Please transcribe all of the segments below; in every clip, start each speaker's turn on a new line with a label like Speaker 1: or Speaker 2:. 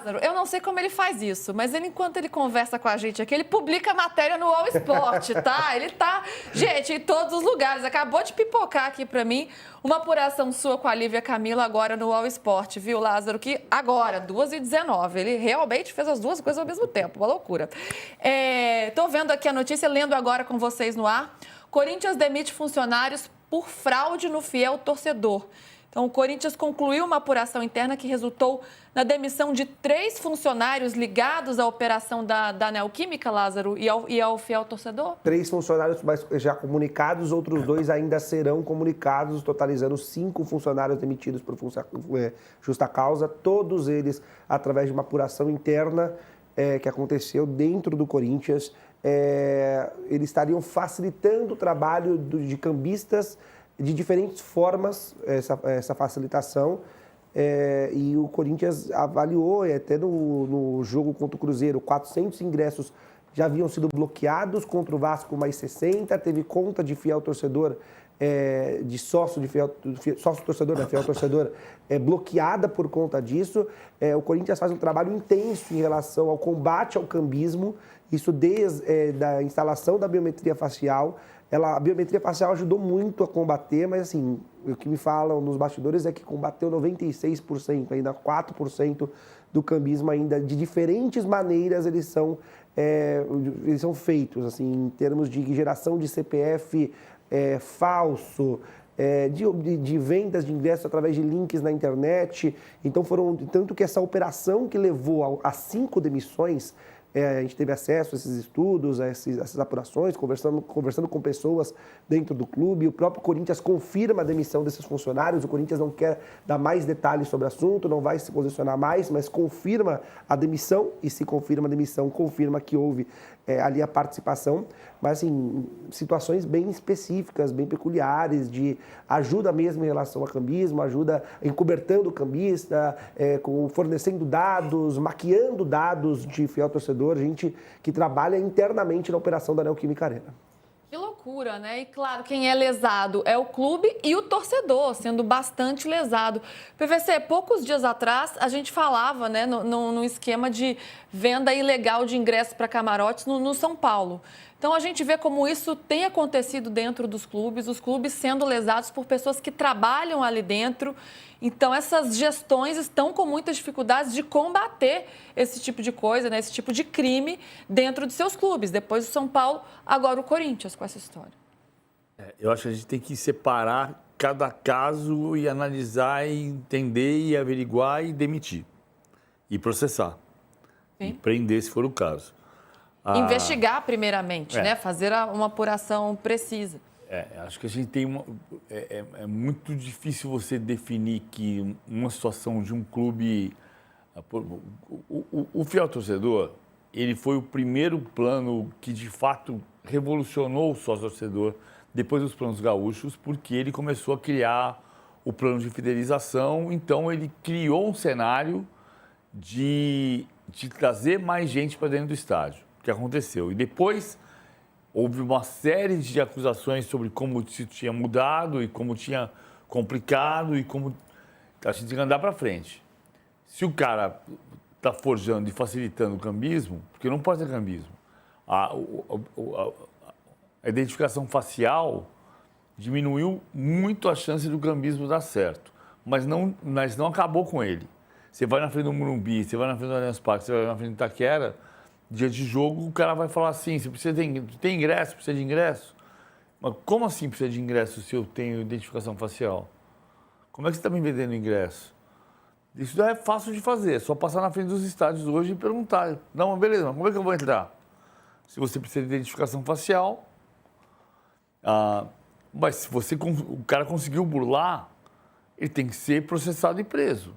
Speaker 1: Lázaro, eu não sei como ele faz isso, mas enquanto ele conversa com a gente aqui, ele publica matéria no All Sport, tá? Ele tá, gente, em todos os lugares. Acabou de pipocar aqui pra mim uma apuração sua com a Lívia Camila agora no All Sport, viu, Lázaro? Que agora, 2h19, ele realmente fez as duas coisas ao mesmo tempo, uma loucura. Tô vendo aqui a notícia, lendo agora com vocês no ar. Corinthians demite funcionários por fraude no fiel torcedor. Então, o Corinthians concluiu uma apuração interna que resultou na demissão de 3 funcionários ligados à operação da Neoquímica, Lázaro, e ao fiel torcedor?
Speaker 2: 3 funcionários já comunicados, outros 2 ainda serão comunicados, totalizando 5 funcionários demitidos por justa causa, todos eles através de uma apuração interna que aconteceu dentro do Corinthians. Eles estariam facilitando o trabalho de cambistas de diferentes formas, essa facilitação, e o Corinthians avaliou, até no jogo contra o Cruzeiro, 400 ingressos já haviam sido bloqueados, contra o Vasco mais 60, teve conta de fiel torcedor, de sócio torcedor, né, fiel torcedor, bloqueada por conta disso. O Corinthians faz um trabalho intenso em relação ao combate ao cambismo, isso desde a instalação da biometria facial. A biometria facial ajudou muito a combater, mas assim, o que me falam nos bastidores é que combateu 96%, ainda 4% do cambismo ainda, de diferentes maneiras eles são feitos, assim, em termos de geração de CPF falso, de vendas de ingressos através de links na internet. Então tanto que essa operação que levou a 5 demissões, a gente teve acesso a esses estudos, a essas apurações, conversando com pessoas dentro do clube. O próprio Corinthians confirma a demissão desses funcionários. O Corinthians não quer dar mais detalhes sobre o assunto, não vai se posicionar mais, mas confirma a demissão. E se confirma a demissão, confirma que houve ali a participação. Mas, assim, situações bem específicas, bem peculiares, de ajuda mesmo em relação ao cambismo, ajuda encobertando o cambista, fornecendo dados, maquiando dados de fiel torcedor, gente que trabalha internamente na operação da Neoquímica Arena.
Speaker 1: Que loucura, né? E claro, quem é lesado é o clube e o torcedor, sendo bastante lesado. PVC, poucos dias atrás a gente falava, né, no esquema de venda ilegal de ingressos para camarotes no São Paulo. Então a gente vê como isso tem acontecido dentro dos clubes, os clubes sendo lesados por pessoas que trabalham ali dentro. Então essas gestões estão com muitas dificuldades de combater esse tipo de coisa, né? Esse tipo de crime dentro de seus clubes. Depois o São Paulo, agora o Corinthians com essa história.
Speaker 3: Eu acho que a gente tem que separar cada caso e analisar, e entender, e averiguar e demitir. E processar. Sim. E prender se for o caso.
Speaker 1: Investigar primeiramente, né? Fazer uma apuração precisa.
Speaker 3: Acho que a gente tem é muito difícil você definir que uma situação de um clube... O fiel torcedor, ele foi o primeiro plano que, de fato, revolucionou o sócio-torcedor depois dos planos gaúchos, porque ele começou a criar o plano de fidelização. Então, ele criou um cenário de trazer mais gente para dentro do estádio, que aconteceu. E depois houve uma série de acusações sobre como isso tinha mudado e como tinha complicado e como a gente tem que andar para frente. Se o cara está forjando e facilitando o cambismo, porque não pode ter cambismo, a identificação facial diminuiu muito a chance do cambismo dar certo, mas não acabou com ele. Você vai na frente do Morumbi, você vai na frente do Allianz Parque, você vai na frente do Itaquera, dia de jogo, o cara vai falar assim, você precisa tem ingresso, precisa de ingresso? Mas como assim precisa de ingresso se eu tenho identificação facial? Como é que você está me vendendo ingresso? Isso é fácil de fazer, é só passar na frente dos estádios hoje e perguntar. Não, beleza, mas como é que eu vou entrar? Se você precisa de identificação facial, mas se o cara conseguiu burlar, ele tem que ser processado e preso.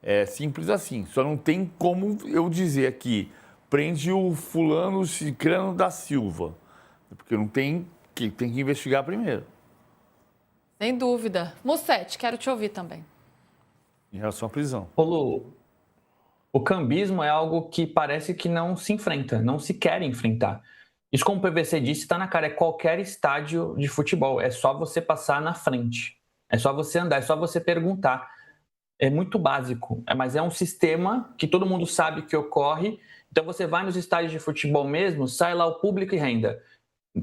Speaker 3: É simples assim, só não tem como eu dizer aqui, prende o fulano cicrano da Silva, porque não tem que investigar primeiro.
Speaker 1: Sem dúvida. Mussete, quero te ouvir também.
Speaker 3: Em relação à prisão.
Speaker 4: Paulo, o cambismo é algo que parece que não se enfrenta, não se quer enfrentar. Isso, como o PVC disse, está na cara, é qualquer estádio de futebol, é só você passar na frente, é só você andar, é só você perguntar. é muito básico, mas é um sistema que todo mundo sabe que ocorre. Então você vai nos estádios de futebol mesmo, sai lá o público e renda.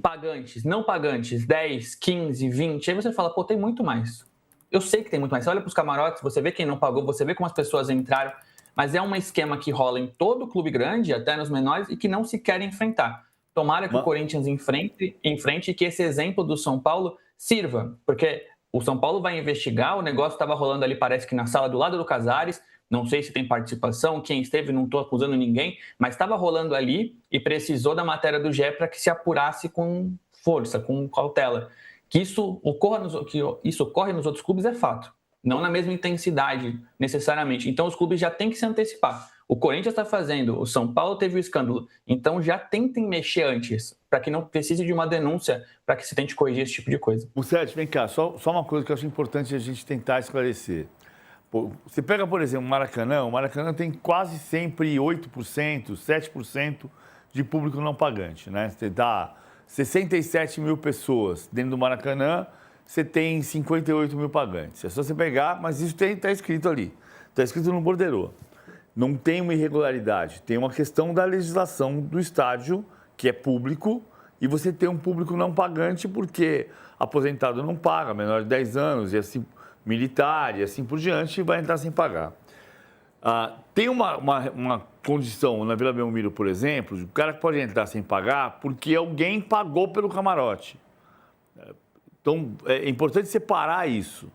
Speaker 4: Pagantes, não pagantes, 10, 15, 20. Aí você fala, pô, tem muito mais. Eu sei que tem muito mais. Você olha para os camarotes, você vê quem não pagou, você vê como as pessoas entraram. Mas é um esquema que rola em todo clube grande, até nos menores, e que não se quer enfrentar. Tomara que o Corinthians enfrente e que esse exemplo do São Paulo sirva. Porque o São Paulo vai investigar, o negócio estava rolando ali, parece que na sala do lado do Casares. Não sei se tem participação, quem esteve, não estou acusando ninguém, mas estava rolando ali e precisou da matéria do GE para que se apurasse com força, com cautela. Que isso ocorre nos outros clubes é fato, não na mesma intensidade necessariamente. Então os clubes já têm que se antecipar. O Corinthians está fazendo, o São Paulo teve o escândalo, então já tentem mexer antes, para que não precise de uma denúncia, para que se tente corrigir esse tipo de coisa.
Speaker 3: Mussete, vem cá, só uma coisa que eu acho importante a gente tentar esclarecer. Você pega, por exemplo, o Maracanã tem quase sempre 8%, 7% de público não pagante, né? Você dá 67 mil pessoas dentro do Maracanã, você tem 58 mil pagantes. É só você pegar, mas isso está escrito ali, está escrito no borderô. Não tem uma irregularidade, tem uma questão da legislação do estádio, que é público, e você tem um público não pagante porque aposentado não paga, menor de 10 anos, e assim... militar e assim por diante, vai entrar sem pagar. Tem uma condição na Vila Belmiro, por exemplo, o cara pode entrar sem pagar porque alguém pagou pelo camarote. Então, é importante separar isso.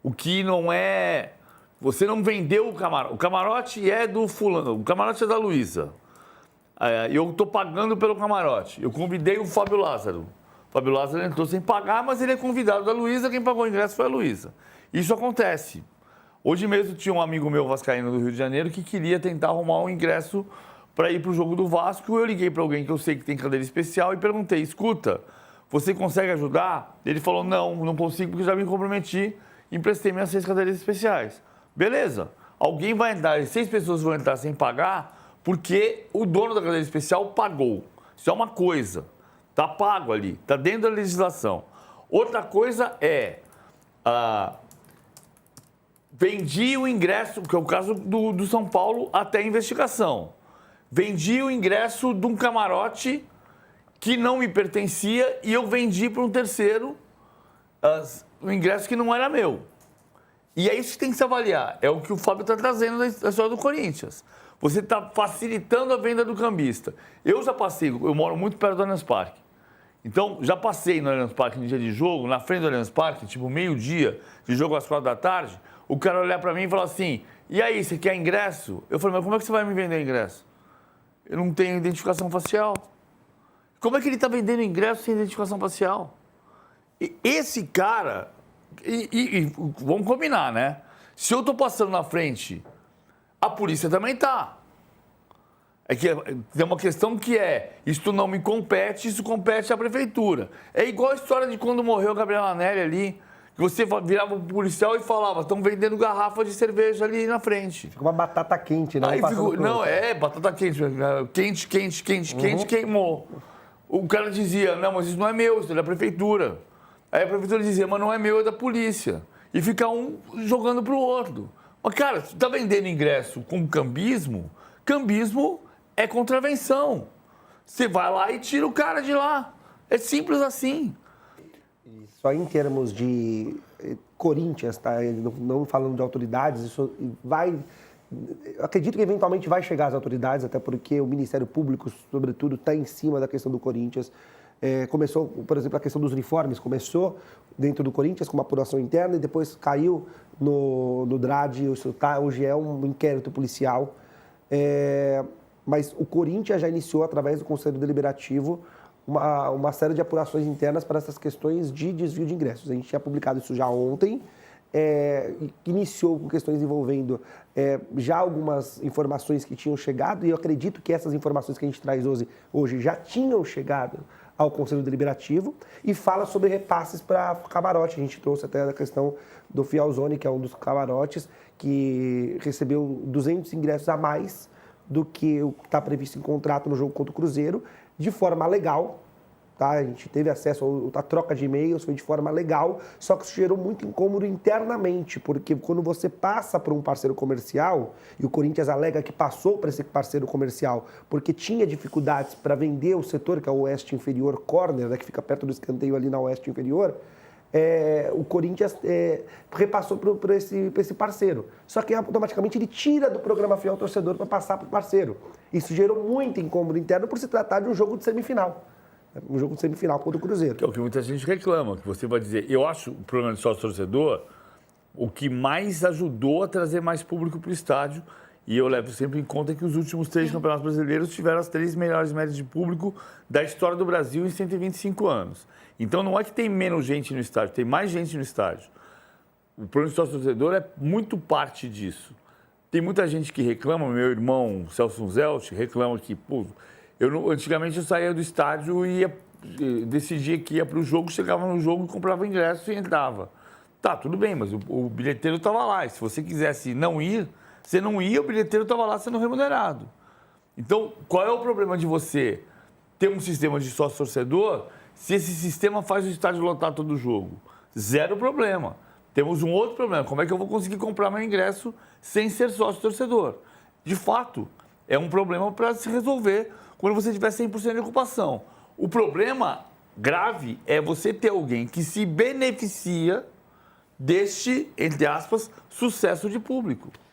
Speaker 3: O que não é... Você não vendeu o camarote. O camarote é do fulano, o camarote é da Luísa. Eu estou pagando pelo camarote. Eu convidei o Fábio Lázaro. O Fábio Lázaro entrou sem pagar, mas ele é convidado da Luísa, quem pagou o ingresso foi a Luísa. Isso acontece. Hoje mesmo tinha um amigo meu vascaíno do Rio de Janeiro que queria tentar arrumar um ingresso para ir para o jogo do Vasco. Eu liguei para alguém que eu sei que tem cadeira especial e perguntei, escuta, você consegue ajudar? Ele falou, não consigo porque já me comprometi e emprestei minhas 6 cadeiras especiais. Beleza, alguém vai entrar, 6 pessoas vão entrar sem pagar porque o dono da cadeira especial pagou. Isso é uma coisa, está pago ali, está dentro da legislação. Outra coisa é... vendi o ingresso, que é o caso do São Paulo, até a investigação. Vendi o ingresso de um camarote que não me pertencia e eu vendi para um terceiro o ingresso que não era meu. E é isso que tem que se avaliar. É o que o Fábio está trazendo da história do Corinthians. Você está facilitando a venda do cambista. Eu já passei, eu moro muito perto do Allianz Parque. Então, já passei no Allianz Parque no dia de jogo, na frente do Allianz Parque, tipo meio-dia, de jogo às 4 da tarde, o cara olhar para mim e falar assim, e aí, você quer ingresso? Eu falei, mas como é que você vai me vender ingresso? Eu não tenho identificação facial. Como é que ele está vendendo ingresso sem identificação facial? E esse cara, vamos combinar, né? Se eu estou passando na frente, a polícia também está. É que tem uma questão que isso não me compete, isso compete à prefeitura. É igual a história de quando morreu a Gabriela Neri ali, que você virava pro policial e falava, estão vendendo garrafa de cerveja ali na frente.
Speaker 2: Fica uma batata quente, né?
Speaker 3: Aí batata quente. Quente, queimou. O cara dizia, não, mas isso não é meu, isso é da prefeitura. Aí a prefeitura dizia, mas não é meu, é da polícia. E fica um jogando pro outro. Mas, cara, você tá vendendo ingresso com cambismo é contravenção. Você vai lá e tira o cara de lá. É simples assim.
Speaker 2: Só em termos de Corinthians, tá? Não falando de autoridades, isso vai... Eu acredito que eventualmente vai chegar às autoridades, até porque o Ministério Público, sobretudo, está em cima da questão do Corinthians. Começou, por exemplo, a questão dos uniformes, começou dentro do Corinthians com uma apuração interna e depois caiu no DRAD, hoje é um inquérito policial. Mas o Corinthians já iniciou, através do Conselho Deliberativo, uma série de apurações internas para essas questões de desvio de ingressos. A gente tinha publicado isso já ontem, iniciou com questões envolvendo já algumas informações que tinham chegado, e eu acredito que essas informações que a gente traz hoje já tinham chegado ao Conselho Deliberativo, e fala sobre repasses para camarote. A gente trouxe até a questão do Fialzone, que é um dos camarotes, que recebeu 200 ingressos a mais do que o que está previsto em contrato no jogo contra o Cruzeiro, de forma legal, tá? A gente teve acesso à troca de e-mails, foi de forma legal, só que isso gerou muito incômodo internamente, porque quando você passa para um parceiro comercial, e o Corinthians alega que passou para esse parceiro comercial porque tinha dificuldades para vender o setor, que é o Oeste Inferior Corner, né, que fica perto do escanteio ali na Oeste Inferior, o Corinthians repassou para esse parceiro. Só que automaticamente ele tira do programa Fiel Torcedor para passar para o parceiro. Isso gerou muito incômodo interno por se tratar de um jogo de semifinal. Um jogo de semifinal contra o Cruzeiro.
Speaker 3: Que é o que muita gente reclama, que você vai dizer. Eu acho o programa de sócio-torcedor o que mais ajudou a trazer mais público para o estádio. E eu levo sempre em conta que os últimos 3 campeonatos brasileiros tiveram as 3 melhores médias de público da história do Brasil em 125 anos. Então não é que tem menos gente no estádio, tem mais gente no estádio. O programa de sócio-torcedor é muito parte disso. Tem muita gente que reclama, meu irmão Celso Zelt reclama que, pô, antigamente eu saía do estádio e decidia que ia para o jogo, chegava no jogo, comprava ingresso e entrava. Tá, tudo bem, mas o bilheteiro estava lá. E se você quisesse não ir, você não ia, o bilheteiro estava lá sendo remunerado. Então, qual é o problema de você ter um sistema de sócio-torcedor se esse sistema faz o estádio lotar todo o jogo? Zero problema. Temos um outro problema. Como é que eu vou conseguir comprar meu ingresso sem ser sócio-torcedor? De fato, é um problema para se resolver quando você tiver 100% de ocupação. O problema grave é você ter alguém que se beneficia deste, entre aspas, sucesso de público.